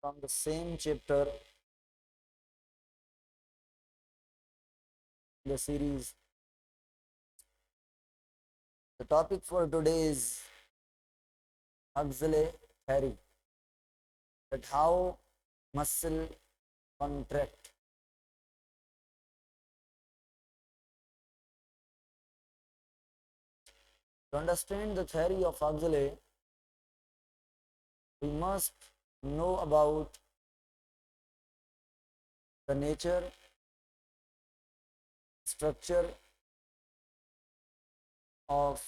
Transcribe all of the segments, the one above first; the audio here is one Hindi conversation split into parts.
from the same chapter, the series. The topic for today is Huxley theory, that how muscle contract. To understand the theory of Huxley, we must know about the nature, structure of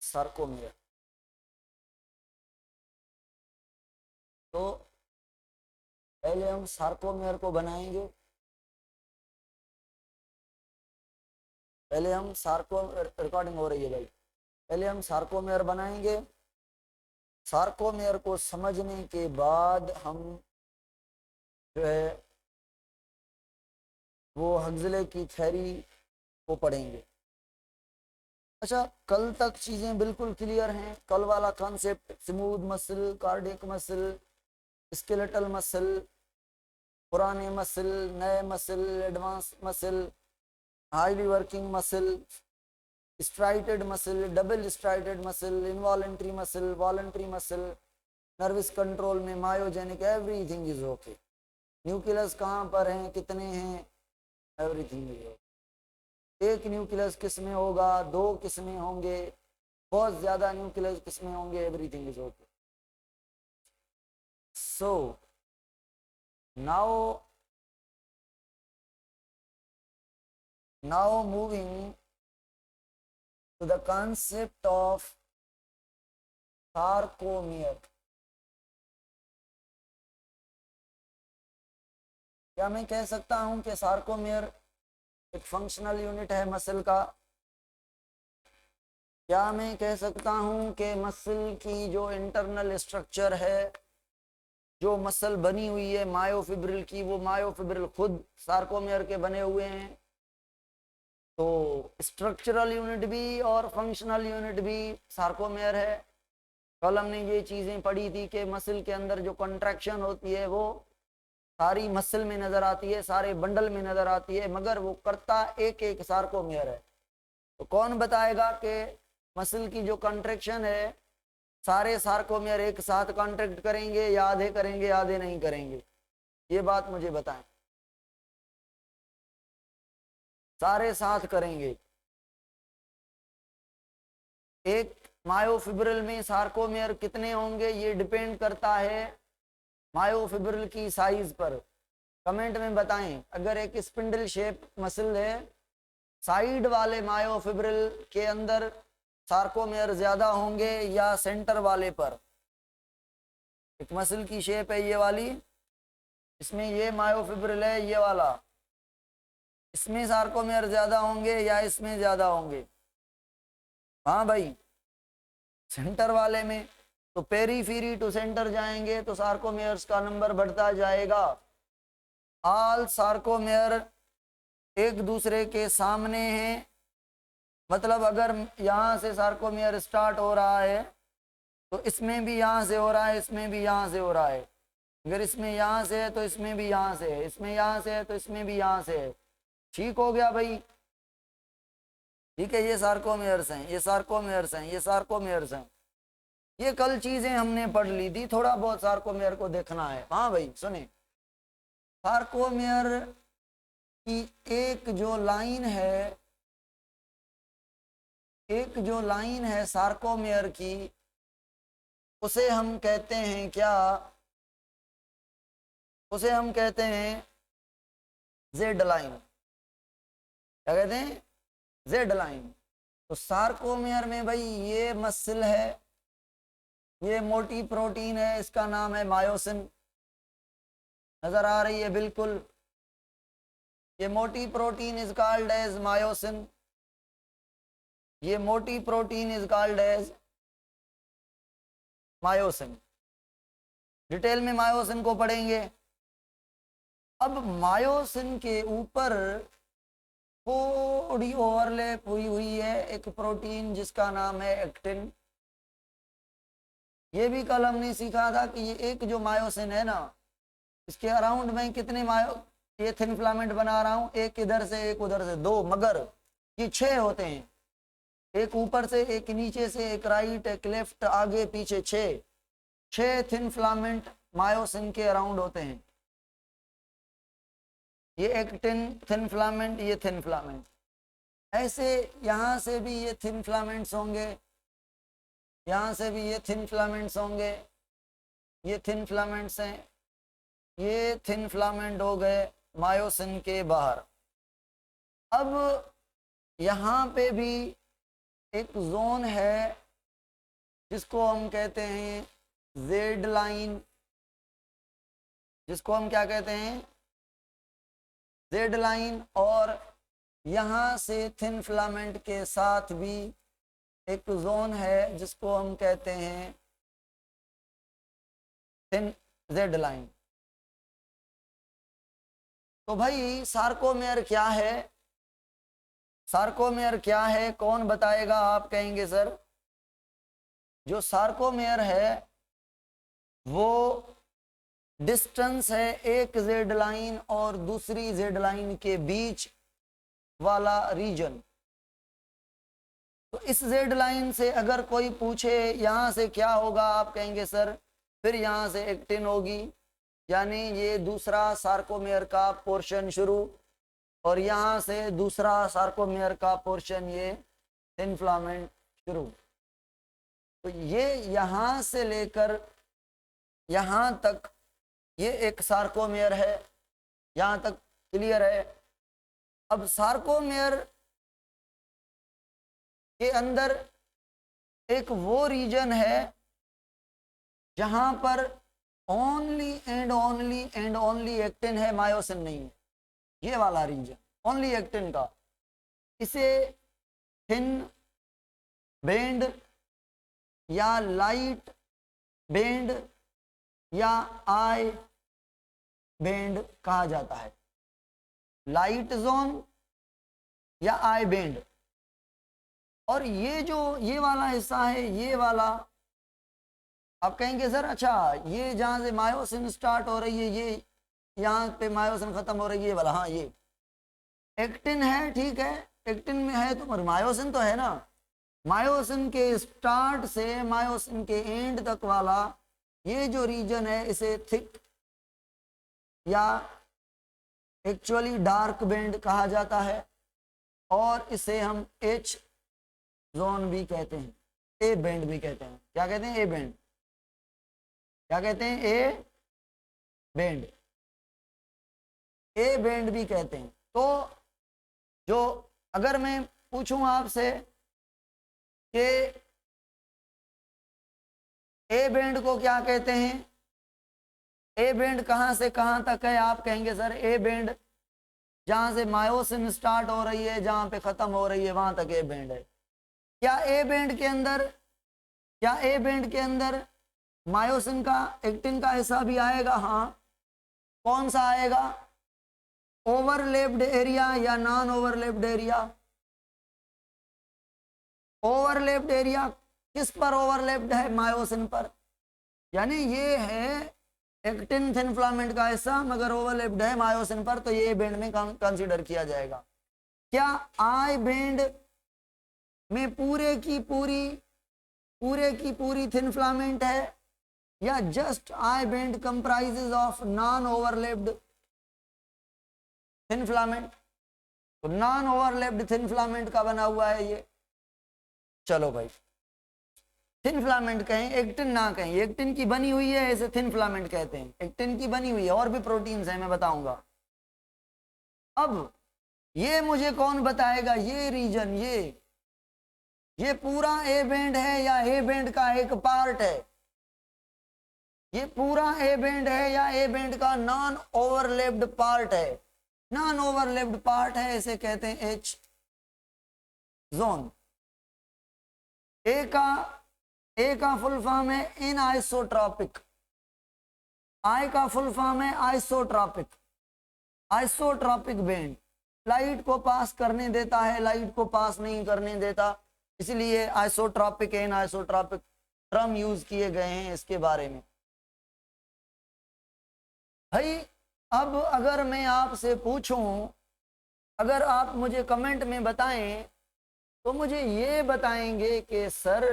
sarcomere. तो पहले हम सार्कोमेयर को बनाएंगे। पहले हम रिकॉर्डिंग हो रही है भाई। पहले हम सार्कोमेयर बनाएंगे। सार्कोमेयर को समझने के बाद हम जो है वो हक्सले की थ्योरी को पढ़ेंगे। अच्छा, कल तक चीजें बिल्कुल क्लियर हैं। कल वाला concept smooth muscle, cardiac muscle, skeletal muscle, पुराने मसल, नए muscle, advance muscle, highly working muscle, striated muscle, double striated muscle, involuntary muscle, voluntary muscle, nervous control में myogenic, everything is okay. Nucleus कहाँ पर हैं, कितने हैं, एवरीथिंग इज ओके। एक न्यूक्लियस किस में होगा, दो किस में होंगे, बहुत ज्यादा न्यूक्लियस किस में होंगे, everything is okay. So now moving to the concept of sarcomere. क्या मैं कह सकता हूं कि सार्कोमेयर एक फंक्शनल यूनिट है मसल का? क्या मैं कह सकता हूं कि मसल की जो इंटरनल स्ट्रक्चर है, जो मसल बनी हुई है मायोफिब्रिल की, वो मायोफिब्रिल खुद सार्कोमेयर के बने हुए हैं? तो स्ट्रक्चरल यूनिट भी और फंक्शनल यूनिट भी सार्कोमेयर है। कल हमने ये चीजें पढ़ी थी कि मसल के अंदर जो कंट्रैक्शन होती है वो सारी मसल में नजर आती है, सारे बंडल में नजर आती है, मगर वो करता एक एक सार्कोमेयर है। तो कौन बताएगा कि मसल की जो कंट्रैक्शन है सारे सार्कोमेयर एक साथ कॉन्ट्रैक्ट करेंगे या आधे करेंगे, आधे नहीं करेंगे? ये बात मुझे बताएं। सारे साथ करेंगे। एक मायोफिब्रिल में सार्कोमेयर कितने होंगे ये डिपेंड करता है मायोफिब्रिल की साइज पर। कमेंट में बताएं। अगर एक स्पिंडल शेप मसल है, साइड वाले मायोफिब्रिल के अंदर सार्कोमेयर ज्यादा होंगे या सेंटर वाले पर? एक मसल की शेप है ये वाली, इसमें ये मायोफिब्रिल है ये वाला, इसमें सार्कोमेयर ज्यादा होंगे या इसमें ज्यादा होंगे? हाँ भाई, सेंटर वाले में। तो पेरीफेरी टू सेंटर जाएंगे तो सार्कोमेयर्स का नंबर बढ़ता जाएगा। ऑल सार्कोमेयर एक दूसरे के सामने हैं, मतलब अगर यहाँ से सार्कोमेयर स्टार्ट हो रहा है तो इसमें भी यहाँ से हो रहा है, इसमें भी यहाँ से हो रहा है। अगर इसमें यहाँ से है तो इसमें भी यहाँ से है, इसमें यहाँ से है तो इसमें भी यहाँ से है। ठीक हो गया भाई? ठीक है, ये सार्कोमेयर्स हैं, ये सार्कोमेयर्स हैं, ये सार्कोमेयर्स हैं। ये कल चीजें हमने पढ़ ली थी, थोड़ा बहुत सार्कोमेयर को देखना है। हाँ भाई सुने, सार्कोमेयर की एक जो लाइन है, एक जो लाइन है सार्कोमेयर की, उसे हम कहते हैं क्या? उसे हम कहते हैं जेड लाइन। क्या कहते हैं? Z line. तो सार्कोमेयर में भाई ये मसल है, ये मोटी प्रोटीन है, इसका नाम है मायोसिन। नजर आ रही है बिल्कुल? ये मोटी protein is called as myosin. ये मोटी protein is called as myosin. Detail में मायोसिन को पढ़ेंगे। अब मायोसिन के ऊपर थोड़ी ओवरलैप हुई हुई है एक प्रोटीन जिसका नाम है एक्टिन। ये भी कल हमने सीखा था कि ये एक जो मायोसिन है ना, इसके अराउंड में कितने ये थिन फिलामेंट बना रहा हूं, एक इधर से एक उधर से, 2, मगर ये 6 होते हैं, एक ऊपर से एक नीचे से, एक राइट एक लेफ्ट, आगे पीछे 6 थिन फिलामेंट मायोसिन के अराउंड होते हैं। ये एक थिन फिलामेंट, ये थिन फिलामेंट, ऐसे यहां से भी ये थिन फिलामेंट्स होंगे, यहां से भी ये थिन फिलामेंट्स होंगे, ये थिन फिलामेंट्स हैं, ये थिन फिलामेंट हो गए मायोसिन के बाहर। अब यहाँ पे भी एक जोन है जिसको हम कहते हैं जेड लाइन, जिसको हम क्या कहते हैं, जेड लाइन, और यहाँ से थिन फिलामेंट के साथ भी एक जोन है जिसको हम कहते हैं थिन जेड लाइन। तो भाई सार्कोमेयर क्या है, सार्कोमेयर क्या है, कौन बताएगा? आप कहेंगे सर जो सार्कोमेयर है वो डिस्टेंस है एक जेड लाइन और दूसरी जेड लाइन के बीच वाला रीजन। तो इस जेड लाइन से अगर कोई पूछे यहाँ से क्या होगा, आप कहेंगे सर फिर यहाँ से एक्टिन होगी, यानी ये दूसरा सार्कोमेयर का पोर्शन शुरू, और यहाँ से दूसरा सार्कोमेयर का पोर्शन ये थिन फिलामेंट शुरू। तो ये यहाँ से लेकर यहाँ तक ये एक सार्कोमेयर है, यहाँ तक क्लियर है। अब सार्कोमेयर के अंदर एक वो रीजन है जहां पर ओनली एंड ओनली एक्टिन है, मायोसिन नहीं है, ये वाला रीजन ओनली एक्टिन का। इसे थिन बेंड या लाइट बेंड या आई बेंड कहा जाता है, लाइट जोन या आई बेंड। और ये जो ये वाला हिस्सा है, ये वाला आप कहेंगे सर अच्छा ये जहां से मायोसिन स्टार्ट हो रही है, ये यहाँ पे मायोसिन खत्म हो रही है, ये वाला, हाँ ये एक्टिन है, ठीक है, एक्टिन में है तो मायोसिन तो है ना। मायोसिन के स्टार्ट से मायोसिन के एंड तक वाला ये जो रीजन है इसे थिक या एक्चुअली डार्क बेंड कहा जाता है, और इसे हम एच जोन भी कहते हैं, ए बेंड भी कहते हैं। क्या कहते हैं? ए बेंड। क्या कहते हैं? ए बेंड, ए बेंड भी कहते हैं। तो जो अगर मैं पूछूं आपसे कि ए बेंड को क्या कहते हैं, ए बेंड कहां से कहां तक है, आप कहेंगे सर ए बेंड जहां से मायोसिन स्टार्ट हो रही है जहां पे खत्म हो रही है वहां तक ए बेंड है। क्या ए बेंड के अंदर, क्या ए बेंड के अंदर मायोसिन का एक्टिन का हिस्सा भी आएगा? हाँ। कौन सा आएगा? ओवरलैप्ड एरिया या non overlapped area? Overlapped area किस पर ओवरलैप्ड है? मायोसिन पर। यानी ये है एक्टिन थिन फिलामेंट का हिस्सा मगर ओवरलैप्ड है मायोसिन पर, तो ये बेंड में कंसीडर किया जाएगा। क्या आई बेंड में पूरे की पूरी थिन फिलामेंट है, या just I bend comprises of non overlapped thin filament? तो नॉन ओवरलैप्ड थिन फिलामेंट का बना हुआ है ये। चलो भाई, थिन फिलामेंट कहें, एक्टिन ना कहें, एक्टिन की बनी हुई है इसे थिन फिलामेंट कहते हैं, एक्टिन की बनी हुई है, और भी प्रोटीन्स हैं मैं बताऊंगा। अब ये मुझे कौन बताएगा, ये रीजन ये पूरा ए बेंड है या ए बेंड का एक पार्ट है? ये पूरा ए बेंड है या ए बेंड का नॉन ओवरलैप्ड पार्ट है? नॉन ओवरलैप्ड पार्ट है, इसे कहते हैं एच जोन। ए का फुल फॉर्म है इन आइसोट्रॉपिक, आई का फुल फॉर्म है आइसोट्रॉपिक, आइसोट्रॉपिक बेंड। लाइट को पास करने देता है, लाइट को पास नहीं करने देता, इसलिए isotropic an isotropic term use किए गए हैं इसके बारे में। भाई अब अगर मैं आपसे पूछूं, अगर आप मुझे कमेंट में बताएं तो मुझे ये बताएंगे कि सर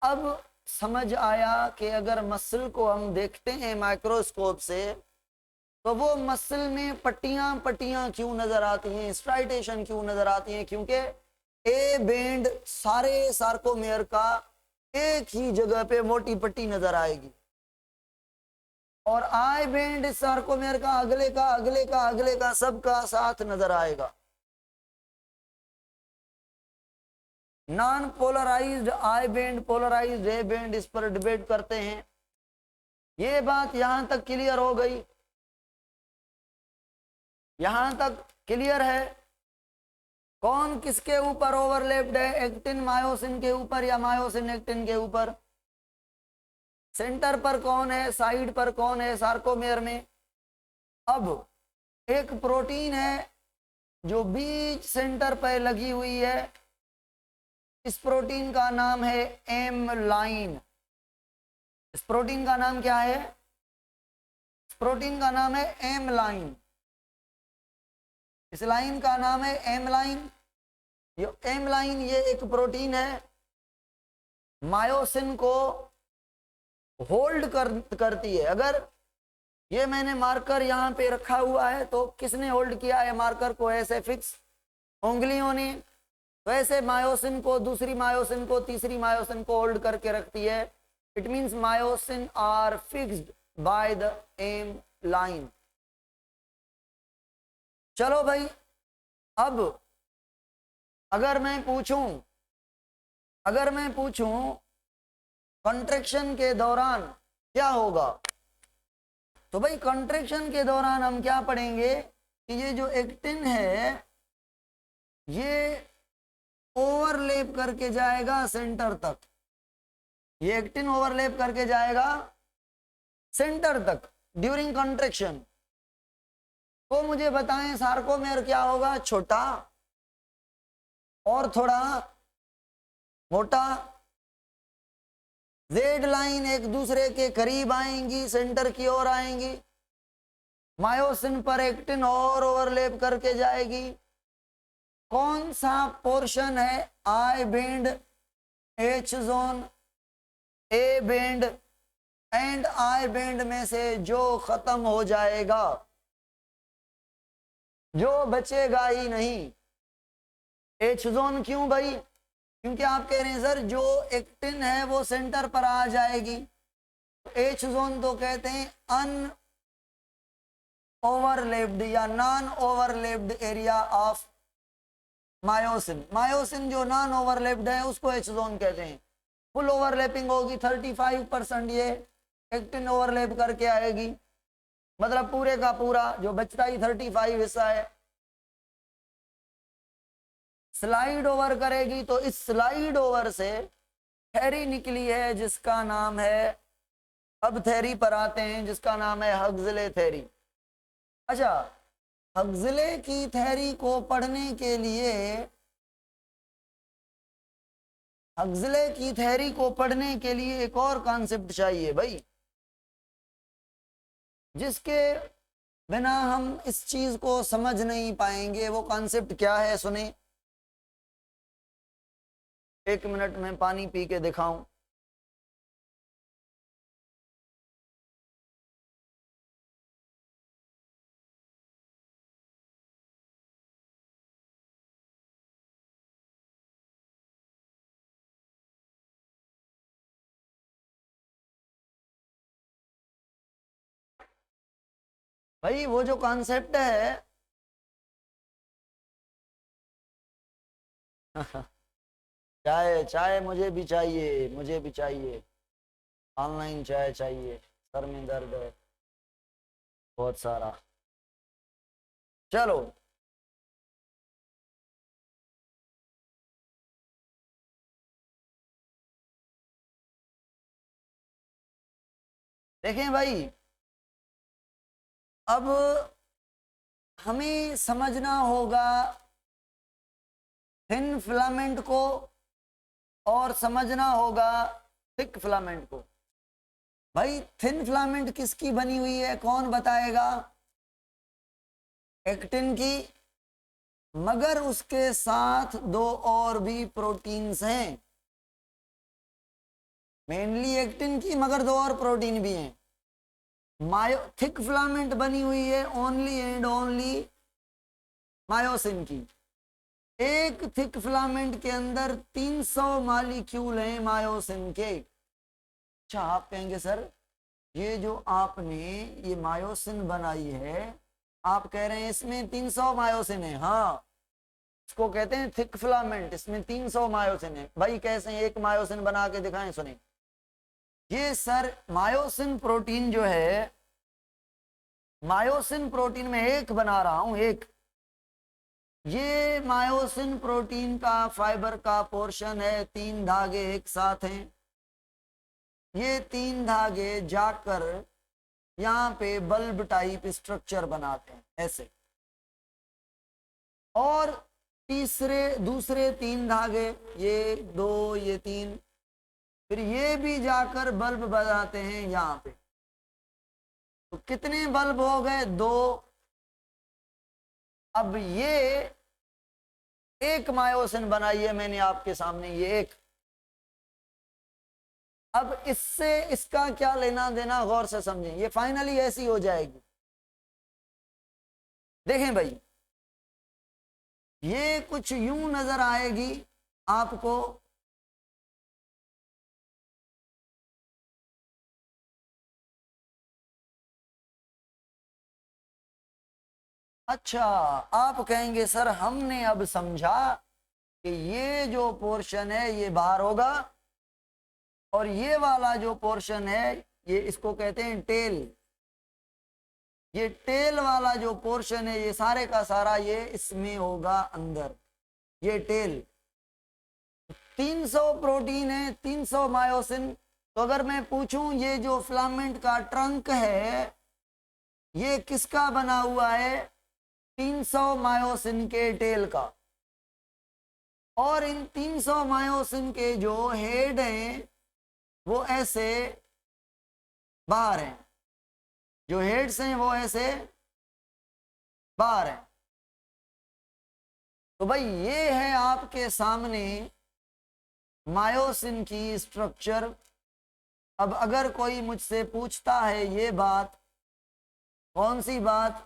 अब समझ आया कि अगर मसल को हम देखते हैं माइक्रोस्कोप से तो वो मसल में पट्टियां पट्टियां क्यों नजर आती हैं, स्ट्राइटेशन क्यों नजर आती हैं, क्योंकि ए बैंड सारे सार्कोमेयर का एक ही जगह पे मोटी पट्टी नजर आएगी और आई बैंड सार्कोमेयर का अगले का अगले का अगले का सबका साथ नजर आएगा। Non polarized I band, polarized A band, इस पर डिबेट करते हैं। ये बात यहां तक क्लियर हो गई, यहां तक क्लियर है। कौन किसके ऊपर ओवरलैप्ड है, एक्टिन मायोसिन के ऊपर या मायोसिन एक्टिन के ऊपर? सेंटर पर कौन है, साइड पर कौन है सार्कोमेयर में? अब एक प्रोटीन है जो बीच सेंटर पर लगी हुई है, इस प्रोटीन का नाम है एम लाइन। इस प्रोटीन का नाम क्या है? इस प्रोटीन का नाम है एम लाइन। इस लाइन का नाम है एम लाइन। ये एम लाइन ये एक प्रोटीन है, मायोसिन को होल्ड करती है। अगर ये मैंने मार्कर यहाँ पे रखा हुआ है तो किसने होल्ड किया है मार्कर को ऐसे फिक्स? उंगलियों ने। तो ऐसे मायोसिन को, दूसरी मायोसिन को, तीसरी मायोसिन को होल्ड करके रखती है। It means myosin are fixed by the M line. चलो भाई, अब अगर मैं पूछूं कंट्रैक्शन के दौरान क्या होगा, तो भाई कंट्रैक्शन के दौरान हम क्या पढ़ेंगे कि ये जो एक्टिन है ये ओवरलैप करके जाएगा सेंटर तक। ये एक्टिन ओवरलैप करके जाएगा सेंटर तक ड्यूरिंग कंट्रैक्शन। तो मुझे बताएं सार्कोमेयर क्या होगा? छोटा और थोड़ा मोटा। जेड लाइन एक दूसरे के करीब आएंगी, सेंटर की ओर आएंगी। मायोसिन पर एक्टिन और ओवरलैप करके जाएगी। कौन सा पोर्शन है I band, H zone, A band and I band में से जो खत्म हो जाएगा, जो बचेगा ही नहीं? एच जोन क्यों भाई? क्योंकि आप कह रहे हैं सर जो एक्टिन है वो सेंटर पर आ जाएगी। एच जोन तो कहते हैं अन ओवरलैप्ड या non overlapped area of myosin. Myosin जो नॉन ओवरलैप्ड है उसको एच जोन कहते हैं। फुल ओवरलैपिंग होगी 35%, ये एक्टिन ओवरलैप करके आएगी, मतलब पूरे का पूरा जो बचता ही 35 हिस्सा है स्लाइड ओवर करेगी। तो इस स्लाइड ओवर से थैरी निकली है जिसका नाम है, अब थैरी पर आते हैं, जिसका नाम है हक्सले थैरी। अच्छा, हक्सले की थैरी को पढ़ने के लिए, हक्सले की थैरी को पढ़ने के लिए एक और कॉन्सेप्ट चाहिए भाई, जिसके बिना हम इस चीज को समझ नहीं पाएंगे। वो कॉन्सेप्ट क्या है सुने। 1 मिनट में पानी पी के दिखाऊं। भाई वो जो कॉन्सेप्ट है चाय, चाय मुझे भी चाहिए, मुझे भी चाहिए, ऑनलाइन चाय चाहिए, सर में दर्द है बहुत सारा। चलो देखें भाई, अब हमें समझना होगा थिन फिलामेंट को और समझना होगा थिक फिलामेंट को। भाई थिन फिलामेंट किसकी बनी हुई है, कौन बताएगा? एक्टिन की, मगर उसके साथ दो और भी प्रोटीन्स हैं, मेनली एक्टिन की मगर दो और प्रोटीन भी हैं। मायो थिक फिलामेंट बनी हुई है ओनली एंड ओनली मायोसिन की। एक थिक फिलामेंट के अंदर 300 मॉलिक्यूल हैं मायोसिन के। अच्छा, आप कहेंगे सर ये जो आपने ये मायोसिन बनाई है, आप कह रहे हैं इसमें 300 मायोसिन है। हाँ, इसको कहते हैं थिक फिलामेंट, इसमें 300 मायोसिन है। भाई कैसे एक मायोसिन बना के दिखाएं, सुने। ये सर मायोसिन प्रोटीन जो है, मायोसिन प्रोटीन में एक बना रहा हूं, एक। ये मायोसिन प्रोटीन का फाइबर का पोर्शन है, 3 धागे एक साथ हैं। ये 3 धागे जाकर यहाँ पे बल्ब टाइप स्ट्रक्चर बनाते हैं ऐसे, और दूसरे 3 धागे, ये 2 ये 3, फिर ये भी जाकर बल्ब बनाते हैं यहाँ पे। तो कितने बल्ब हो गए? 2। अब ये एक मायोसिन बनाई है मैंने आपके सामने, ये एक। अब इससे इसका क्या लेना देना, गौर से समझें। ये फाइनली ऐसी हो जाएगी। देखें भाई, ये कुछ यूं नजर आएगी आपको। अच्छा, आप कहेंगे सर हमने अब समझा कि ये जो पोर्शन है ये बाहर होगा, और ये वाला जो पोर्शन है ये इसको कहते हैं टेल। ये टेल वाला जो पोर्शन है ये सारे का सारा ये इसमें होगा अंदर, ये टेल। 300 प्रोटीन है, 300 मायोसिन। तो अगर मैं पूछूं ये जो फिलामेंट का ट्रंक है ये किसका बना हुआ है? 300 मायोसिन के टेल का। और इन 300 मायोसिन के जो हेड हैं वो ऐसे बाहर हैं, जो हेड्स हैं वो ऐसे बाहर हैं। तो भाई ये है आपके सामने मायोसिन की स्ट्रक्चर। अब अगर कोई मुझसे पूछता है ये बात, कौन सी बात,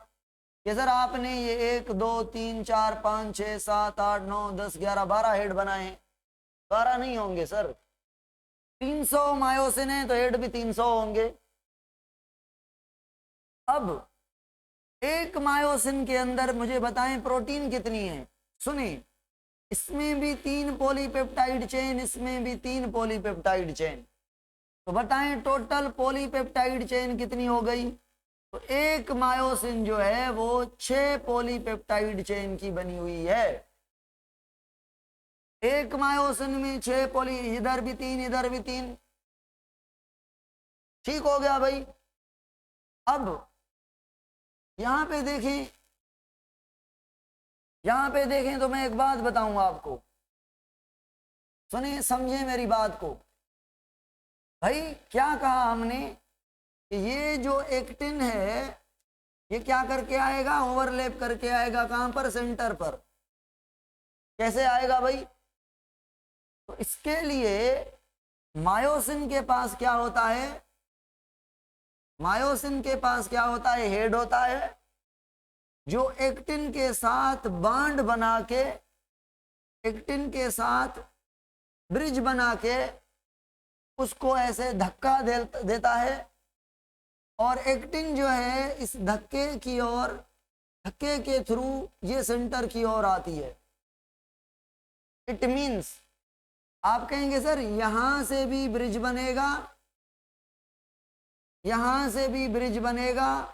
कि सर आपने ये 1 2 3 4 5 6 7 8 9 10 11 12 हेड बनाए हैं। 12 नहीं होंगे सर, 300 मायोसिन है तो हेड भी 300 होंगे। अब एक मायोसिन के अंदर मुझे बताएं प्रोटीन कितनी है। सुनिए, इसमें भी 3 पॉलीपेप्टाइड चेन, इसमें भी 3 पॉलीपेप्टाइड चेन। तो बताएं टोटल पॉलीपेप्टाइड चेन कितनी हो गई? तो एक मायोसिन जो है वो 6 पॉलीपेप्टाइड चेन की बनी हुई है। एक मायोसिन में 6 पॉली, इधर भी 3 इधर भी 3। ठीक हो गया भाई। अब यहां पे देखें, यहां पे देखें तो मैं एक बात बताऊंगा आपको, सुनिए समझे मेरी बात को। भाई क्या कहा हमने कि ये जो एक्टिन है ये क्या करके आएगा? ओवरलैप करके आएगा। कहां पर? सेंटर पर। कैसे आएगा भाई? तो इसके लिए मायोसिन के पास क्या होता है? मायोसिन के पास क्या होता है? हेड होता है, जो एक्टिन के साथ बांड बना के, एक्टिन के साथ ब्रिज बना के उसको ऐसे धक्का देता है, और एक्टिन जो है इस धक्के की ओर, धक्के के थ्रू ये सेंटर की ओर आती है। इट मीन्स आप कहेंगे सर यहां से भी ब्रिज बनेगा, यहां से भी ब्रिज बनेगा,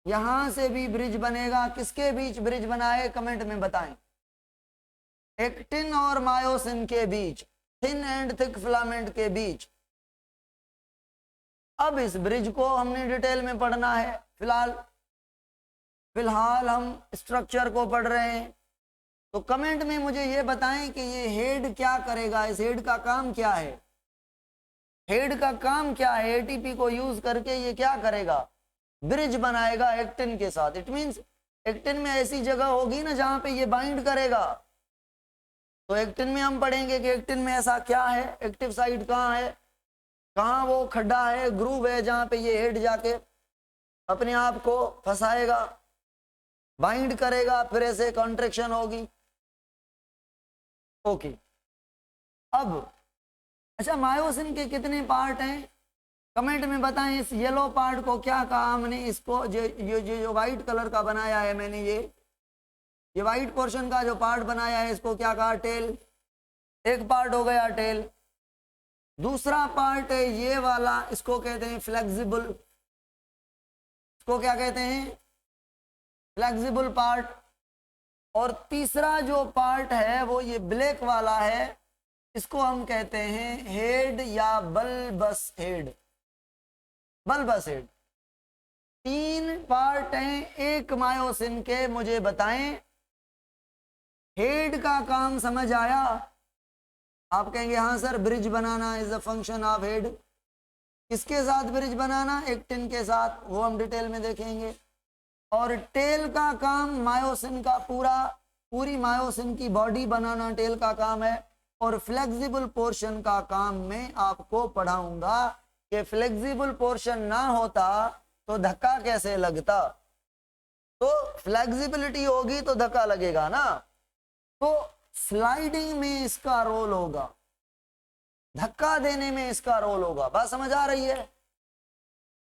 यहां से भी ब्रिज बनेगा। किसके बीच ब्रिज बना है? कमेंट में बताएं। एक्टिन और मायोसिन के बीच, थिन एंड थिक फिलामेंट के बीच। अब इस ब्रिज को हमने डिटेल में पढ़ना है। फिलहाल हम स्ट्रक्चर को पढ़ रहे हैं। तो कमेंट में मुझे ये बताएं कि ये हेड क्या करेगा, इस हेड का काम क्या है? हेड का काम क्या है? एटीपी को यूज करके ये क्या करेगा? ब्रिज बनाएगा एक्टिन के साथ। इट मींस एक्टिन में ऐसी जगह होगी ना जहां पे ये बाइंड करेगा। तो एक्टिन में हम पढ़ेंगे कि एक्टिन में ऐसा क्या है, एक्टिव साइट कहाँ है, कहाँ वो खड्डा है, ग्रूव है जहां पे ये हेड जाके अपने आप को फंसाएगा, बाइंड करेगा, फिर ऐसे कॉन्ट्रैक्शन होगी। ओके, अब अच्छा मायोसिन के कितने पार्ट हैं? कमेंट में बताएं। इस येलो पार्ट को क्या कहा हमने? इसको जो व्हाइट कलर का बनाया है मैंने, ये व्हाइट पोर्शन का जो पार्ट बनाया है इसको क्या कहा? टेल। एक पार्ट हो गया टेल। दूसरा पार्ट है ये वाला, इसको कहते हैं फ्लेक्सिबल। इसको क्या कहते हैं? Flexible part. और तीसरा जो पार्ट है वो ये ब्लैक वाला है, इसको हम कहते हैं हेड या bulbous head. Bulbous head. 3 part हैं एक मायोसिन के। मुझे बताएं, हेड का काम समझ आया? आप कहेंगे हाँ sir, bridge banana is a function of head. किसके साथ ब्रिज बनाना? एक्टिन के साथ, वो हम डिटेल में देखेंगे। और टेल का काम मायोसिन का पूरी मायोसिन की बॉडी बनाना टेल का काम है। और फ्लेक्सिबल पोर्शन का काम मैं आपको पढ़ाऊंगा कि फ्लेक्सिबल पोर्शन ना होता तो धक्का कैसे लगता। तो फ्लेक्सिबिलिटी होगी तो धक्का लगेगा ना। तो स्लाइडिंग में इसका रोल होगा, धक्का देने में इसका रोल होगा। बात समझ आ रही है?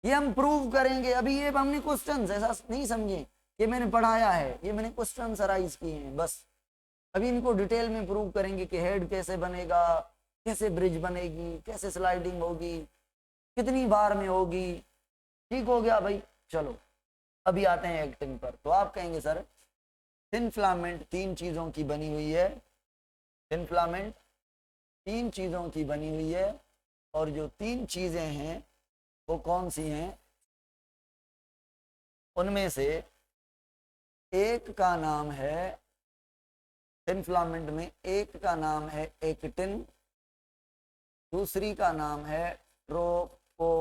ये हम प्रूव करेंगे। अभी ये हमने क्वेश्चन ऐसा नहीं समझे ये मैंने पढ़ाया है, ये मैंने क्वेश्चन राइज किए हैं बस। अभी इनको डिटेल में प्रूव करेंगे कि हेड कैसे बनेगा, कैसे ब्रिज बनेगी, कैसे स्लाइडिंग होगी, कितनी बार में होगी। ठीक हो गया भाई? चलो अभी आते हैं एक्टिन पर। तो आप कहेंगे सर थिन फिलामेंट 3 चीजों की बनी हुई है। थिन फिलामेंट 3 चीजों की बनी हुई है। और जो 3 चीजें हैं वो कौन सी हैं? उनमें से एक का नाम है, थिन फिलामेंट में एक का नाम है एक्टिन, दूसरी का नाम है ट्रोपोमायोसिन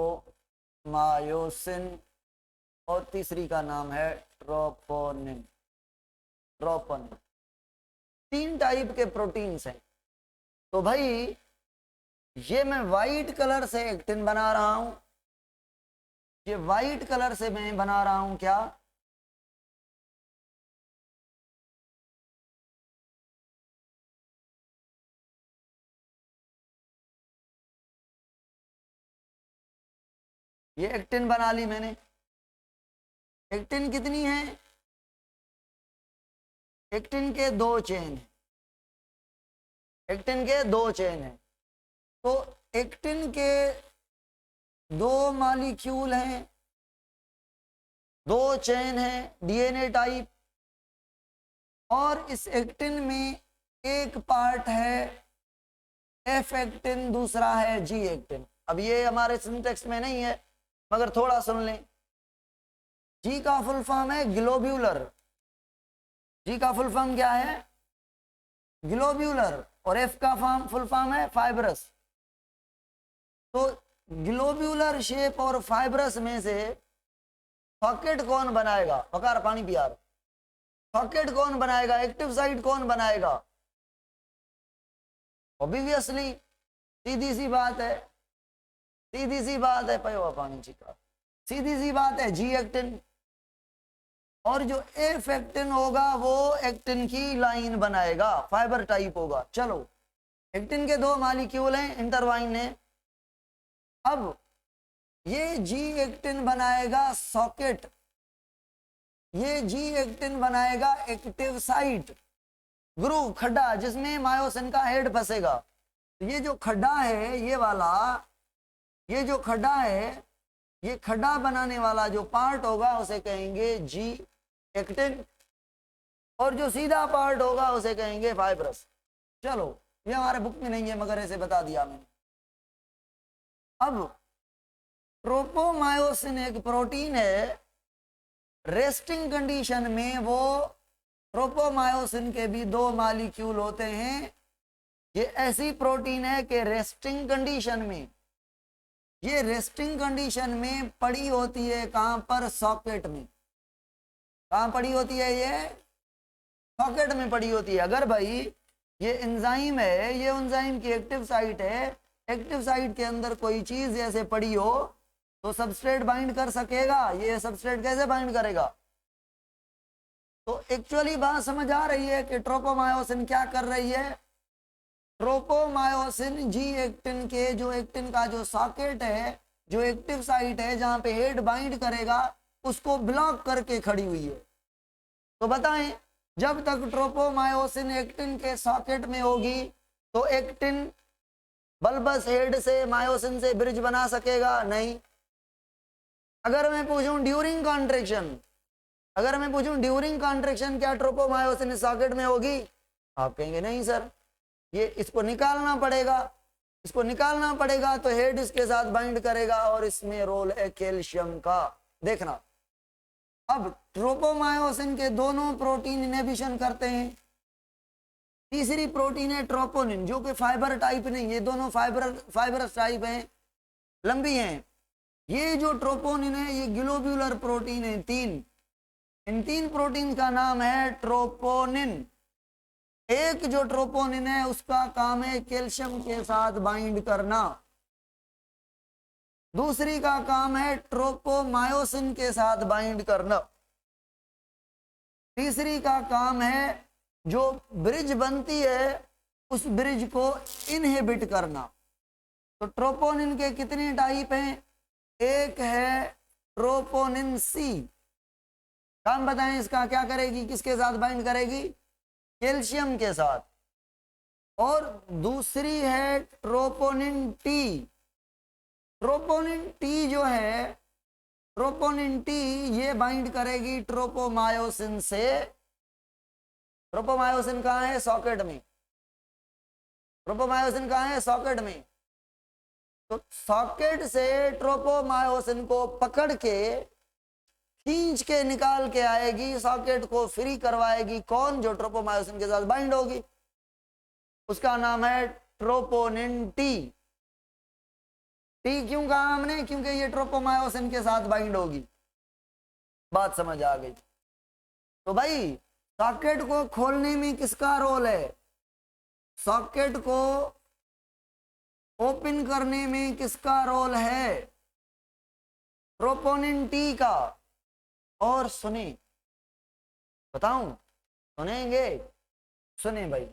और तीसरी का नाम है ट्रोपोनिन। ट्रोपोनिन 3 टाइप के प्रोटीन्स हैं। तो भाई ये मैं वाइट कलर से एक्टिन बना रहा हूं, ये वाइट कलर से मैं बना रहा हूं क्या? ये एक्टिन बना ली मैंने। एक्टिन कितनी है? एक्टिन के 2 चेन है। एक्टिन के 2 चेन है। तो एक्टिन के 2 मॉलिक्यूल हैं, 2 चेन है डीएनए टाइप। और इस एक्टिन में एक पार्ट है एफ एक्टिन, दूसरा है जी एक्टिन। अब ये हमारे सिंटेक्स में नहीं है मगर थोड़ा सुन लें। जी का फुल फॉर्म है ग्लोब्यूलर। जी का फुल फॉर्म क्या है? ग्लोब्यूलर। और एफ का फुल फॉर्म है फाइब्रस। तो ग्लोब्यूलर शेप और फाइब्रस में से पॉकेट कौन बनाएगा? पकार पानी पिया। पॉकेट कौन बनाएगा? एक्टिव साइट कौन बनाएगा? ऑब्वियसली सीधी सी बात है, सीधी सी बात है, पयो पानी चिका, सीधी सी बात है जी एक्टिन। और जो एफ एक्टिन होगा वो एक्टिन की लाइन बनाएगा, फाइबर टाइप होगा। चलो एक्टिन के 2 मॉलिक्यूल हैं, इंटरवाइन है। अब ये जी एक्टिन बनाएगा सॉकेट, ये जी एक्टिन बनाएगा एक्टिव साइट, ग्रूव, खड्डा जिसमें मायोसिन का हेड फंसेगा। तो ये जो खड्डा है, ये वाला, ये जो खड्डा है, ये खड्डा बनाने वाला जो पार्ट होगा उसे कहेंगे जी एक्टिन। और जो सीधा पार्ट होगा उसे कहेंगे फाइब्रस। चलो ये हमारे बुक में नहीं है मगर ऐसे बता दिया मैंने। अब ट्रोपोमायोसिन एक प्रोटीन है, रेस्टिंग कंडीशन में वो ट्रोपोमायोसिन के भी 2 मॉलिक्यूल होते हैं। ये ऐसी प्रोटीन है कि रेस्टिंग कंडीशन में ये रेस्टिंग कंडीशन में पड़ी होती है, कहां पर? सॉकेट में। कहां पड़ी होती है? ये सॉकेट में पड़ी होती है। अगर भाई ये एंजाइम है, ये एंजाइम की एक्टिव साइट है, एक्टिव साइट के अंदर कोई चीज ऐसे पड़ी हो तो सबस्ट्रेट बाइंड कर सकेगा? ये सबस्ट्रेट कैसे बाइंड करेगा? तो एक्चुअली बात समझ आ रही है कि ट्रोपोमायोसिन क्या कर रही है? ट्रोपोमायोसिन जी एक्टिन के, जो एक्टिन का जो सॉकेट है, जो एक्टिव साइट है जहां पे हेड बाइंड करेगा, उसको ब्लॉक करके खड़ी हुई है। तो बताएं, जब तक ट्रोपोमायोसिन एक्टिन के सॉकेट में होगी तो एक्टिन बल्बस हेड से मायोसिन से ब्रिज बना सकेगा? नहीं। अगर मैं पूछूं ड्यूरिंग कॉन्ट्रेक्शन, अगर मैं पूछूं ड्यूरिंग कॉन्ट्रेक्शन क्या ट्रोपोमायोसिन सॉकेट में होगी? आप कहेंगे नहीं सर, ये इसको निकालना पड़ेगा, इसको निकालना पड़ेगा तो हेड इसके साथ बाइंड करेगा और इसमें रोल है कैल्शियम का। देखना, अब ट्रोपोमायोसिन के दोनों प्रोटीन इनहिबिशन करते हैं। तीसरी प्रोटीन है ट्रोपोनिन, जो कि फाइबर टाइप नहीं, ये दोनों फाइबरस टाइप हैं, लंबी हैं। ये जो ट्रोपोनिन है ये ग्लोब्यूलर प्रोटीन है, तीन। इन तीन प्रोटीन का नाम है ट्रोपोनिन। एक जो ट्रोपोनिन है उसका काम है कैल्शियम के साथ बाइंड करना, दूसरी का काम है ट्रोपोमायोसिन के साथ बाइंड करना, तीसरी का काम है जो ब्रिज बनती है उस ब्रिज को इनहिबिट करना। तो ट्रोपोनिन के कितने टाइप हैं? एक है ट्रोपोनिन सी, काम बताएं इसका, क्या करेगी, किसके साथ बाइंड करेगी? कैल्शियम के साथ। और दूसरी है ट्रोपोनिन टी। ट्रोपोनिन टी जो है, ट्रोपोनिन टी ये बाइंड करेगी ट्रोपोमायोसिन से। ट्रोपोमायोसिन कहाँ है? सॉकेट में। ट्रोपोमायोसिन कहाँ है? सॉकेट में। तो सॉकेट से ट्रोपोमायोसिन को पकड़ के खींच के निकाल के आएगी, सॉकेट को फ्री करवाएगी। कौन? जो ट्रोपोमायोसिन के साथ बाइंड होगी, उसका नाम है ट्रोपोनिन टी। टी क्यों कहा हमने? क्योंकि ये ट्रोपोमायोसिन के साथ बाइंड होगी। बात समझ आ गई? तो भाई सॉकेट को खोलने में किसका रोल है? सॉकेट को ओपन करने में किसका रोल है? ट्रोपोनिन टी का। और सुने, बताऊं? सुनेंगे? सुने भाई,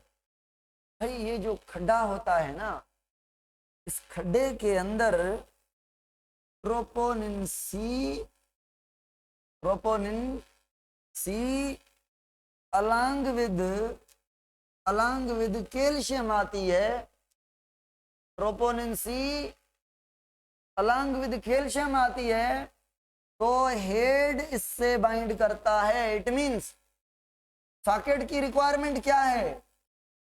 भाई ये जो खड्डा होता है ना, इस खड्डे के अंदर troponin C along with calcium आती है। Troponin C along with calcium आती है तो हेड इससे बाइंड करता है। इट मींस सॉकेट की रिक्वायरमेंट क्या है?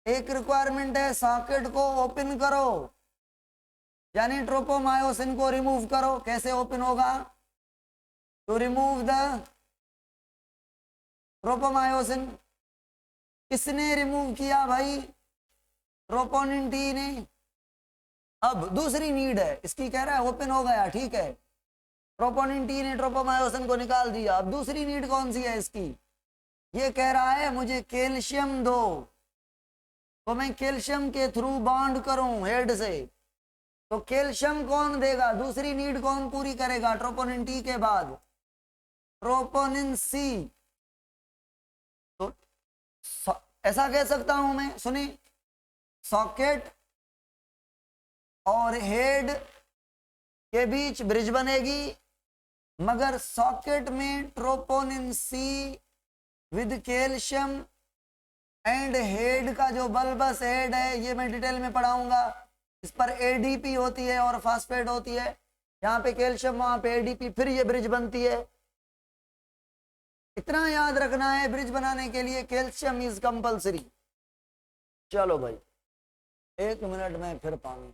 एक रिक्वायरमेंट है सॉकेट को ओपन करो, यानी ट्रोपोमायोसिन को रिमूव करो। कैसे ओपन होगा? To remove the tropomyosin. किसने रिमूव किया भाई? ट्रोपोनिन टी ने। अब दूसरी नीड है इसकी, कह रहा है ओपन हो गया, ठीक है, ट्रोपोनिन टी ने ट्रोपोमायोसिन को निकाल दिया। अब दूसरी नीड कौन सी है इसकी? ये कह रहा है मुझे कैल्शियम दो, तो मैं कैल्शियम के थ्रू बॉन्ड करूं हेड से। तो कैल्शियम कौन देगा? दूसरी नीड कौन पूरी करेगा ट्रोपोनिन टी के बाद? ट्रोपोनिन सी। तो ऐसा कह सकता हूं मैं, सुनी, सॉकेट और हेड के बीच ब्रिज बनेगी, मगर सॉकेट में troponin C with calcium and head का जो बल्बस हेड है, ये मैं डिटेल में पढ़ाऊंगा। इस पर एडीपी होती है और फास्फेट होती है, यहाँ पे कैल्शियम वहां पे एडीपी, फिर ये ब्रिज बनती है। इतना याद रखना है, ब्रिज बनाने के लिए कैल्शियम इज कंपलसरी। चलो भाई 1 मिनट में फिर पानी।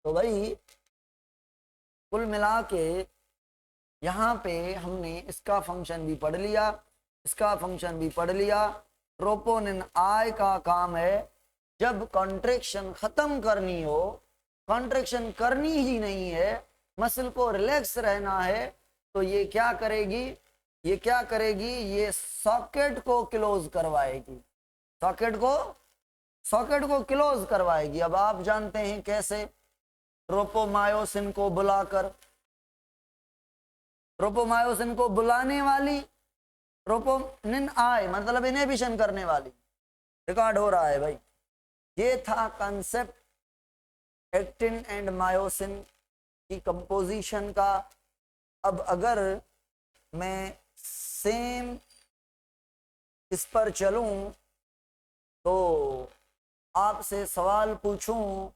तो भाई कुल मिला के यहाँ पे हमने इसका फंक्शन भी पढ़ लिया, इसका फंक्शन भी पढ़ लिया। ट्रोपोनिन आई का काम है जब कॉन्ट्रैक्शन खत्म करनी हो, कॉन्ट्रैक्शन करनी ही नहीं है, मसल को रिलैक्स रहना है, तो ये क्या करेगी, ये क्या करेगी, ये सॉकेट को क्लोज करवाएगी, सॉकेट को क्लोज करवाएगी। अब आप जानते हैं कैसे, ट्रोपोमायोसिन को बुलाकर, ट्रोपोमायोसिन को बुलाने वाली ट्रोपोनिन आई मतलब इनहिबिशन करने वाली, रिकॉर्ड हो रहा है भाई। ये था कंसेप्ट एक्टिन एंड मायोसिन की कंपोजिशन का। अब अगर मैं सेम इस पर चलूं तो आपसे सवाल पूछूं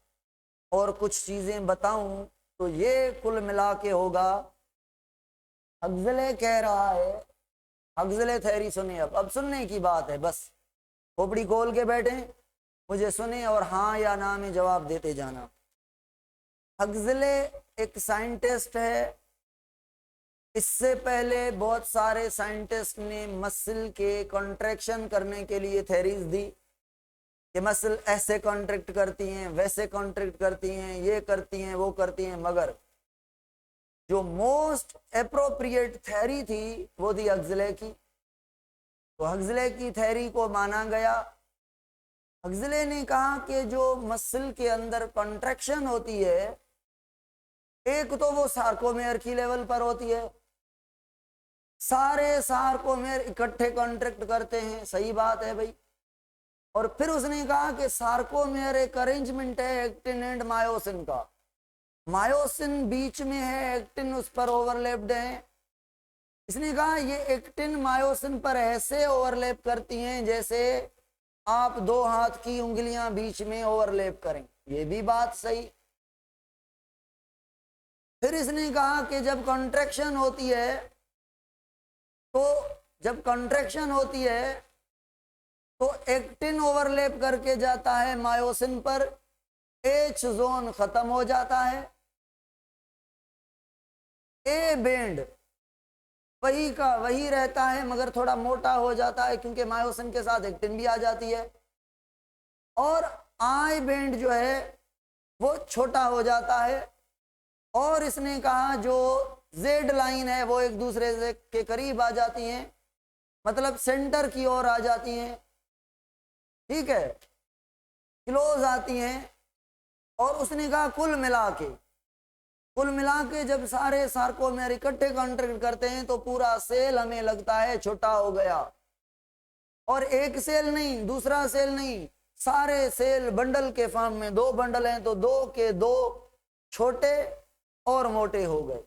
और कुछ चीजें बताऊं तो ये कुल मिला के होगा। हक्सले कह रहा है, हक्सले थ्योरी सुनिए, अब सुनने की बात है, बस खोपड़ी खोल के बैठे, मुझे सुने और हाँ या ना में जवाब देते जाना। हक्सले एक साइंटिस्ट है, इससे पहले बहुत सारे साइंटिस्ट ने मसल के कॉन्ट्रैक्शन करने के लिए थ्योरीज दी कि मसल ऐसे कॉन्ट्रैक्ट करती हैं, वैसे कॉन्ट्रैक्ट करती हैं, ये करती हैं, वो करती हैं, मगर जो मोस्ट एप्रोप्रिएट थ्योरी थी वो थी हक्सले की। तो हक्सले की थ्योरी को माना गया। हक्सले ने कहा कि जो मसल के अंदर कॉन्ट्रैक्शन होती है, एक तो वो सार्कोमेयर की लेवल पर होती है, सारे सार्कोमेयर इकट्ठे कॉन्ट्रैक्ट करते हैं, सही बात है भाई। और फिर उसने कहा कि सार्कोमेयर एक अरेंजमेंट है एक्टिन एंड मायोसिन का, मायोसिन बीच में है, एक्टिन उस पर ओवरलैप्ड है। इसने कहा ये एक्टिन मायोसिन पर ऐसे ओवरलैप करती हैं जैसे आप दो हाथ की उंगलियां बीच में ओवरलैप करें, ये भी बात सही। फिर इसने कहा कि जब कॉन्ट्रैक्शन होती है, तो जब कॉन्ट्रैक्शन होती है तो एक्टिन ओवरलैप करके जाता है मायोसिन पर, एच जोन खत्म हो जाता है, ए बैंड वही का वही रहता है मगर थोड़ा मोटा हो जाता है क्योंकि मायोसिन के साथ एक्टिन भी आ जाती है, और आई बैंड जो है वो छोटा हो जाता है। और इसने कहा जो जेड लाइन है वो एक दूसरे से के करीब आ जाती हैं, मतलब सेंटर की ओर आ जाती हैं, ठीक है, क्लोज आती हैं। और उसने कहा कुल मिला के जब सारे सार्कोमेयर इकट्ठे कॉन्ट्रैक्ट करते हैं तो पूरा सेल हमें लगता है छोटा हो गया। और एक सेल नहीं, दूसरा सेल नहीं, सारे सेल बंडल के फॉर्म में, दो बंडल हैं तो दो के दो छोटे और मोटे हो गए।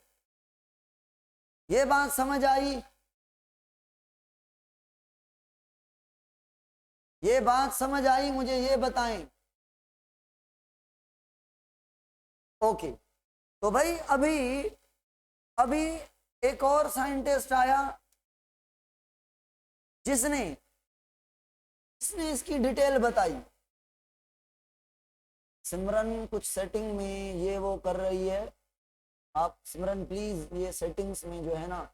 ये बात समझ आई? ये बात समझ आई? मुझे ये बताएं। ओके, तो भाई अभी एक और साइंटिस्ट आया जिसने इसकी डिटेल बताई। सिमरन कुछ सेटिंग में ये वो कर रही है, आप सिमरन प्लीज ये सेटिंग्स में जो है ना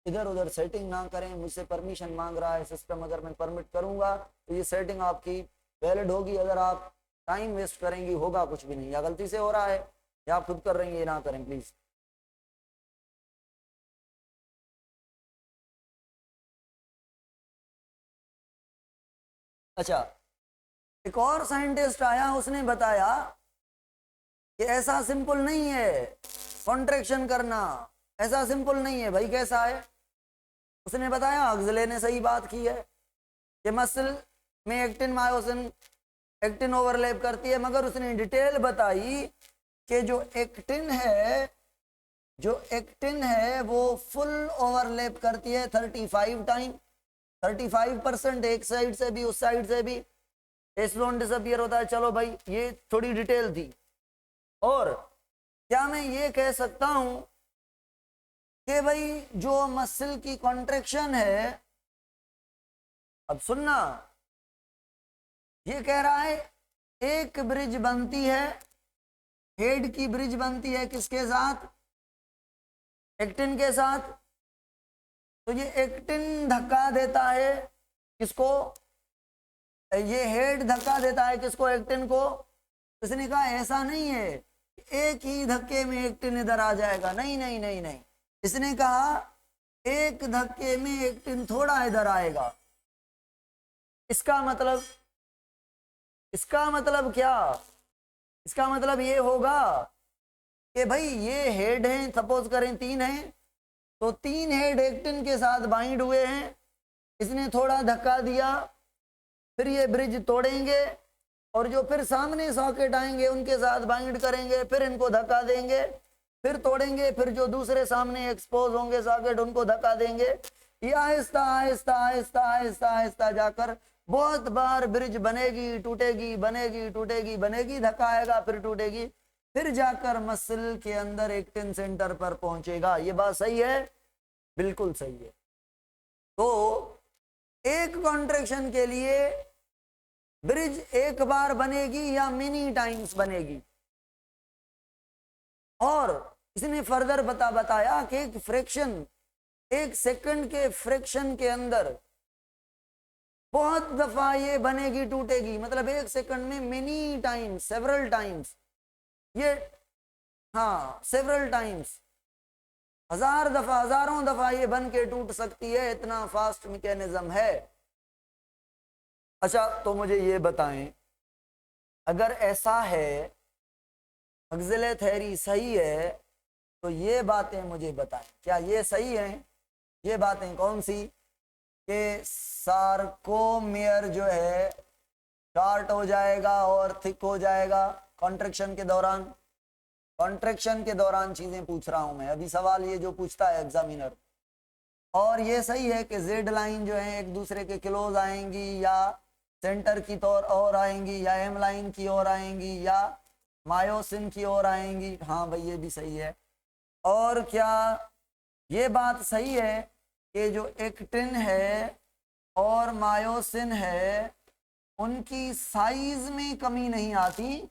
इधर उधर सेटिंग ना करें, मुझसे परमिशन मांग रहा है सिस्टम, अगर मैं परमिट करूंगा तो ये सेटिंग आपकी वैलिड होगी, अगर आप टाइम वेस्ट करेंगी होगा कुछ भी नहीं, या गलती से हो रहा है या आप खुद कर रही हैं, ये ना करें प्लीज। अच्छा, एक और साइंटिस्ट आया, उसने बताया कि ऐसा सिंपल नहीं है कॉन्ट्रैक्शन करना, ऐसा सिंपल नहीं है भाई। कैसा है? उसने बताया, हक्सले ने सही बात की है कि मसल में एक्टिन मायोसिन एक्टिन ओवरलैप करती है, मगर उसने डिटेल बताई कि जो एक्टिन है वो फुल ओवरलैप करती है 35 टाइम, 35% एक साइड से भी उस साइड से भी, एस्ट्रोन डिसअपियर होता है। चलो भाई ये थोड़ी डिटेल थी। और क्या मैं ये कह सकता हूं कि भाई जो मसल की कॉन्ट्रैक्शन है, अब सुनना, ये कह रहा है एक ब्रिज बनती है, हेड की ब्रिज बनती है किसके साथ? एक्टिन के साथ, तो ये एक्टिन धक्का देता है किसको, ये हेड धक्का देता है किसको, एक्टिन को। इसने कहा ऐसा नहीं है एक ही धक्के में एक्टिन इधर आ जाएगा, नहीं नहीं नहीं नहीं, इसने कहा एक धक्के में एक्टिन थोड़ा इधर आएगा। इसका मतलब क्या, इसका मतलब ये होगा कि भाई ये हेड हैं, सपोज करें 3 हैं, तो 3 हेड एक्टिन के साथ बाइंड हुए हैं, इसने थोड़ा धक्का दिया, फिर ये ब्रिज तोड़ेंगे और जो फिर सामने सॉकेट आएंगे उनके साथ बाइंड करेंगे, फिर इनको धक्का देंगे, फिर तोड़ेंगे, फिर जो दूसरे सामने एक्सपोज होंगे सॉकेट उनको धक्का देंगे। ये आहिस्ता आहिस्ता आहिस्ता आहिस्ता आहिस्ता जाकर बहुत बार ब्रिज बनेगी, टूटेगी, बनेगी, टूटेगी, बनेगी, धक्का आएगा, फिर टूटेगी, फिर जाकर मसल के अंदर एक्टिन सेंटर पर पहुंचेगा। ये बात सही है? बिल्कुल सही है। तो एक कॉन्ट्रैक्शन के लिए ब्रिज एक बार बनेगी या मेनी टाइम्स बनेगी। और इसने फर्दर बताया कि एक फ्रैक्शन, एक सेकंड के फ्रैक्शन के अंदर बहुत दफा ये बनेगी, टूटेगी, मतलब एक सेकंड में मेनी टाइम्स, सेवरल टाइम्स, ये हाँ सेवरल टाइम्स, हजारों दफा ये बन के टूट सकती है, इतना फास्ट मैकेनिज्म है। अच्छा तो मुझे ये बताएं, अगर ऐसा है, एक्सियल थ्योरी सही है, तो ये बातें मुझे बताएं, क्या ये सही है? ये बातें कौन सी? कि सार्कोमेयर जो है शॉर्ट हो जाएगा और थिक हो जाएगा कॉन्ट्रैक्शन के दौरान। कॉन्ट्रैक्शन के दौरान चीजें पूछ रहा हूं मैं, अभी सवाल ये जो पूछता है एग्जामिनर। और ये सही है कि जेड लाइन जो है एक दूसरे के क्लोज आएंगी या सेंटर की तौर और आएंगी या एम लाइन की ओर आएंगी या मायोसिन की ओर आएंगी। हाँ भाई ये भी सही है। और क्या ये बात सही है कि जो एक्टिन है और मायोसिन है उनकी साइज में कमी नहीं आती,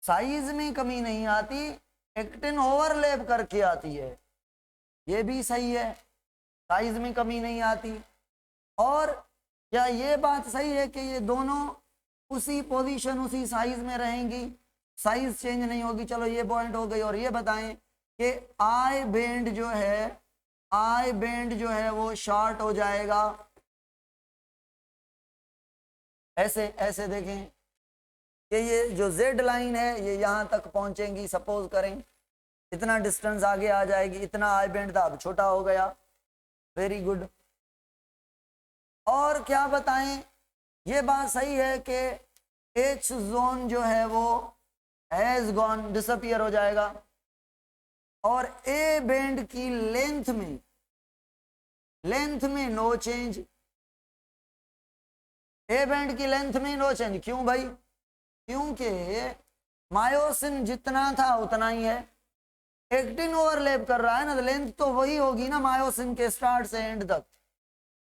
साइज में कमी नहीं आती, एक्टिन ओवरलैप करके आती है। ये भी सही है, साइज में कमी नहीं आती। और क्या ये बात सही है कि ये दोनों उसी पोजीशन, उसी साइज में रहेंगी, साइज चेंज नहीं होगी? चलो ये पॉइंट हो गई। और ये बताएं कि आई बेंड जो है, आई बेंड जो है वो शॉर्ट हो जाएगा। ऐसे ऐसे देखें कि ये जो जेड लाइन है ये यहां तक पहुंचेंगी, सपोज करें इतना डिस्टेंस आगे आ जाएगी, इतना आई बेंड था अब छोटा हो गया। Very good. और क्या बताएं, ये बात सही है कि एच जोन जो है वो हैज गॉन, डिसअपियर हो जाएगा। और ए बेंड की लेंथ में नो चेंज, ए बेंड की लेंथ में नो चेंज। क्यों भाई? क्योंकि मायोसिन जितना था उतना ही है, एक्टिन ओवरलैप कर रहा है ना, तो लेंथ तो वही होगी ना मायोसिन के स्टार्ट से एंड तक।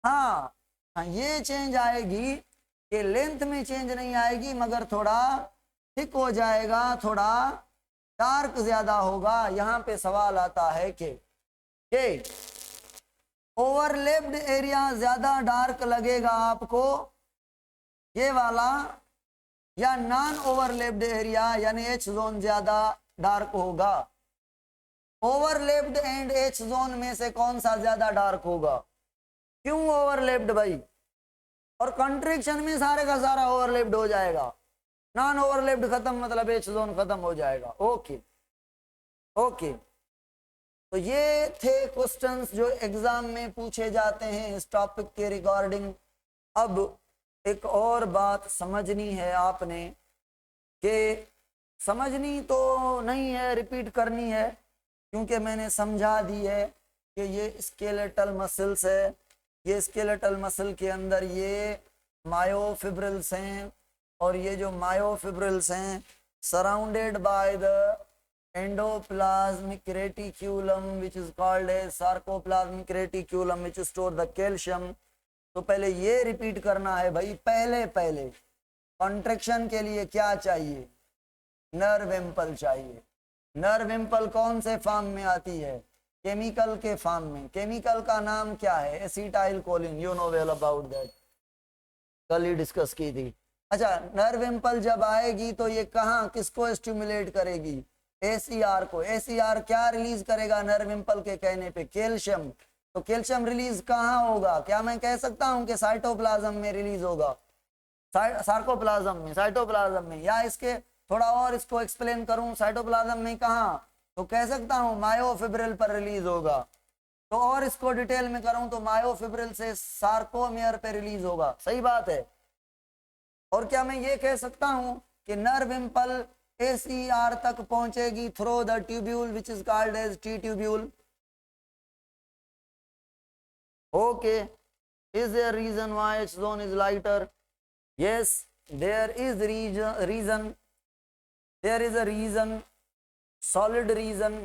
हाँ ये चेंज आएगी कि लेंथ में चेंज नहीं आएगी, मगर थोड़ा थिक हो जाएगा, थोड़ा डार्क ज्यादा होगा। यहाँ पे सवाल आता है कि ओवरलैप्ड एरिया ज्यादा डार्क लगेगा आपको ये वाला, या नॉन ओवरलैप्ड एरिया यानी एच जोन ज्यादा डार्क होगा? ओवरलैप्ड एंड एच जोन में से कौन सा ज्यादा डार्क होगा? क्यों ओवरलैप्ड भाई? और कॉन्ट्रैक्शन में सारे का सारा ओवरलैप्ड हो जाएगा, नॉन ओवरलैप्ड खत्म, मतलब एच जोन खत्म हो जाएगा। ओके ओके, तो ये थे क्वेश्चंस जो एग्जाम में पूछे जाते हैं इस टॉपिक के रिगार्डिंग। अब एक और बात समझनी है आपने, कि समझनी तो नहीं है, रिपीट करनी है, क्योंकि मैंने समझा दी है कि ये स्केलेटल मसल्स है, ये स्केलेटल मसल के अंदर ये मायोफिब्रिल्स हैं, और ये जो मायोफिब्रिल्स हैं surrounded by the endoplasmic reticulum which is called as sarcoplasmic reticulum which store the calcium. तो पहले ये रिपीट करना है भाई, पहले कॉन्ट्रैक्शन के लिए क्या चाहिए? नर्व इम्पल्स चाहिए। नर्व इम्पल्स कौन से फॉर्म में आती है? केमिकल के फॉर्म में। केमिकल का नाम क्या है? Acetyl choline, you know well about that, कल ही डिस्कस की थी। अच्छा, नर्व इम्पल जब आएगी तो ये कहाँ किसको स्टिमुलेट करेगी? एसीआर को। एसीआर क्या रिलीज करेगा नर्व इम्पल के कहने पे? कैल्शियम। तो कैल्शियम रिलीज कहाँ होगा? क्या मैं कह सकता हूँ कि साइटोप्लाज्म में रिलीज होगा? सार्कोप्लाज्म में, साइटोप्लाज्म में, या इसके थोड़ा और इसको एक्सप्लेन करूं, साइटोप्लाज्म में कहाँ? तो कह सकता हूं मायोफिब्रिल पर रिलीज होगा। तो और इसको डिटेल में करूं तो मायोफिब्रिल से सार्कोमेयर पे रिलीज होगा। सही बात है। और क्या मैं ये कह सकता हूं कि नर्व इम्पल एसीआर तक पहुंचेगी through the tubule which is called as T tubule? Okay, is there reason why its zone is lighter? Yes, there is reason. There is a reason, solid reason,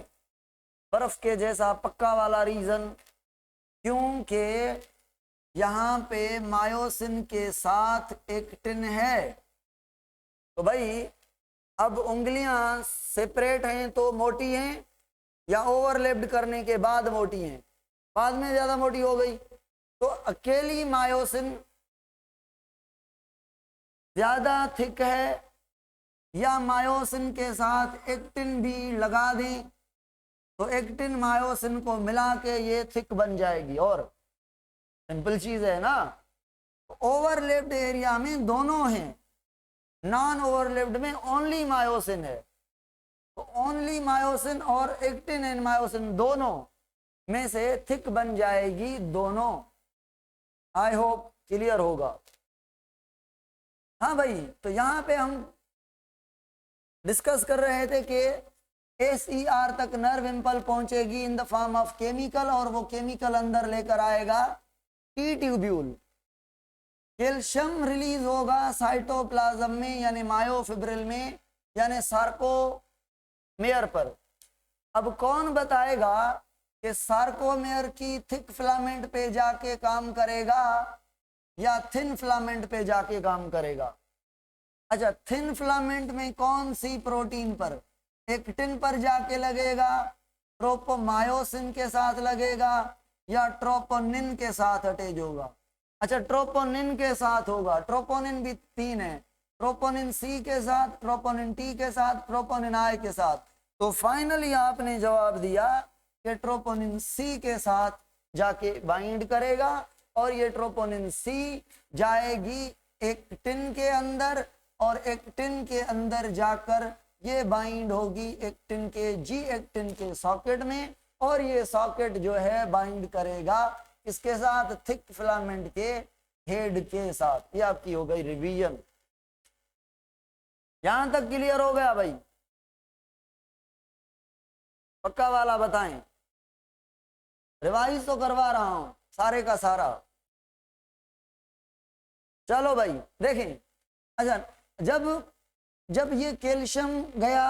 बर्फ के जैसा पक्का वाला रीजन। क्योंकि यहाँ पे मायोसिन के साथ एक्टिन है। तो भाई अब उंगलियां सेपरेट हैं तो मोटी हैं, या ओवरलैप्ड करने के बाद मोटी हैं? बाद में ज्यादा मोटी हो गई। तो अकेली मायोसिन ज्यादा थिक है, या मायोसिन के साथ एक्टिन भी लगा दें तो एक्टिन मायोसिन को मिला के ये थिक बन जाएगी? और सिंपल चीज है ना। ओवरलैप्ड एरिया में दोनों हैं, नॉन ओवरलैप्ड में ओनली मायोसिन है। तो ओनली मायोसिन और एक्टिन एंड मायोसिन दोनों में से थिक बन जाएगी दोनों। आई होप क्लियर होगा। हाँ भाई, तो यहां पे हम डिस्कस कर रहे थे कि एसीआर तक नर्व इम्पल पहुंचेगी in the form of chemical, और वो केमिकल अंदर लेकर आएगा टी ट्यूब्यूल। कैल्शियम रिलीज होगा साइटोप्लाज्म में, यानी मायोफिब्रिल में, यानी सार्कोमेयर पर। अब कौन बताएगा कि सार्कोमेयर की थिक फिलामेंट पे जाके काम करेगा या थिन फिलामेंट पे जाके काम करेगा? अच्छा, थिन फिलामेंट में कौन सी प्रोटीन पर? एक्टिन पर जाके लगेगा, ट्रोपोमायोसिन के साथ लगेगा, या ट्रोपोनिन के साथ अटैच होगा? अच्छा, ट्रोपोनिन के साथ होगा। ट्रोपोनिन भी 3 है, ट्रोपोनिन सी के साथ, ट्रोपोनिन टी के साथ, ट्रोपोनिन आई के साथ। तो फाइनली आपने जवाब दिया कि ट्रोपोनिन सी के साथ जाके बाइंड करेगा, और ये ट्रोपोनिन सी जाएगी एक्टिन के अंदर, और एक्टिन के अंदर जाकर ये बाइंड होगी एक्टिन के जी एक्टिन के सॉकेट में, और ये सॉकेट जो है बाइंड करेगा इसके साथ? थिक फिलामेंट के हेड के साथ। ये आपकी हो गई रिवीजन। यहां तक क्लियर हो गया भाई? पक्का वाला बताएं। रिवाइज तो करवा रहा हूं सारे का सारा। चलो भाई देखें। अच्छा, जब ये कैल्शियम गया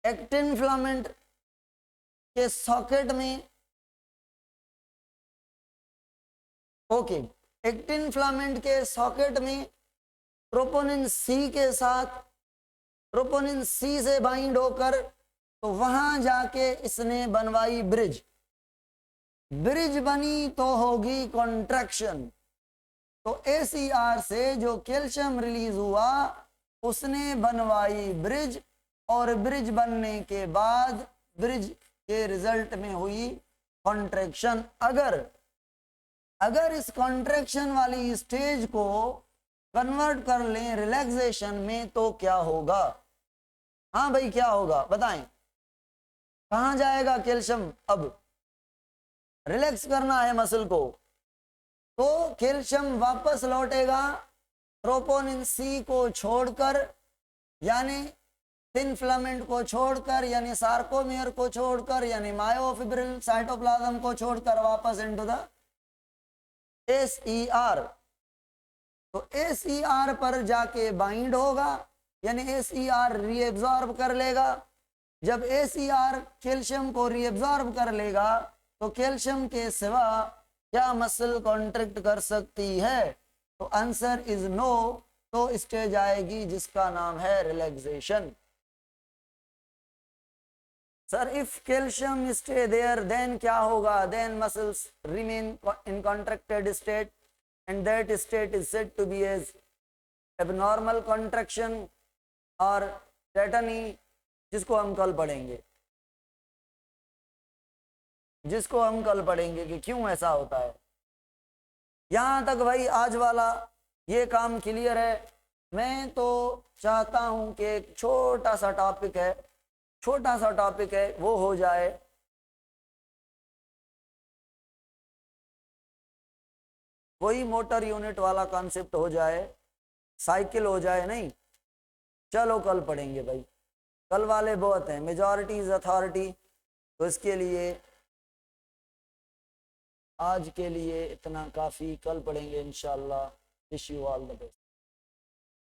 एक्टिन फिलामेंट के सॉकेट में, ओके, एक्टिन फिलामेंट के सॉकेट में ट्रोपोनिन सी के साथ, ट्रोपोनिन सी से बाइंड होकर, तो वहां जाके इसने बनवाई ब्रिज। ब्रिज बनी तो होगी कॉन्ट्रैक्शन। तो एसीआर से जो कैल्शियम रिलीज हुआ उसने बनवाई ब्रिज, और ब्रिज बनने के बाद ब्रिज के रिजल्ट में हुई कॉन्ट्रैक्शन। अगर इस कॉन्ट्रैक्शन वाली स्टेज को कन्वर्ट कर लें रिलैक्सेशन में तो क्या होगा? हाँ भाई, क्या होगा बताएं? कहां जाएगा कैल्शियम? अब रिलैक्स करना है मसल को, तो कैल्शियम वापस लौटेगा ट्रोपोनिन सी को छोड़कर, यानी थिन फिलामेंट को छोड़कर, यानी सार्कोमेयर को छोड़कर, यानी मायोफिब्रिल साइटोप्लाज्म को छोड़कर वापस इनटू द एसीआर। तो एसीआर पर जाके बाइंड होगा, यानी एसीआर रीएब्जॉर्ब कर लेगा। जब एसीआर कैल्शियम को रीएब्जॉर्ब कर लेगा तो कैल्शियम के सिवा क्या मसल कॉन्ट्रैक्ट कर सकती है? तो आंसर इज नो। तो स्टेज आएगी जिसका नाम है relaxation. Sir if calcium stay there then क्या होगा? Then muscles remain in contracted state and that state is said to be as abnormal contraction और टेटनी, जिसको हम कल पढ़ेंगे कि क्यों ऐसा होता है। यहां तक भाई आज वाला ये काम क्लियर है। मैं तो चाहता हूं कि एक छोटा सा टॉपिक है वो हो जाए। वही मोटर यूनिट वाला कॉन्सेप्ट हो जाए, साइकिल हो जाए। नहीं, चलो कल पढ़ेंगे भाई, कल वाले बहुत हैं, मेजॉरिटी इज अथॉरिटी। तो इसके लिए आज के लिए इतना काफ़ी, कल पढ़ेंगे इंशाल्लाह। Wish you all the best.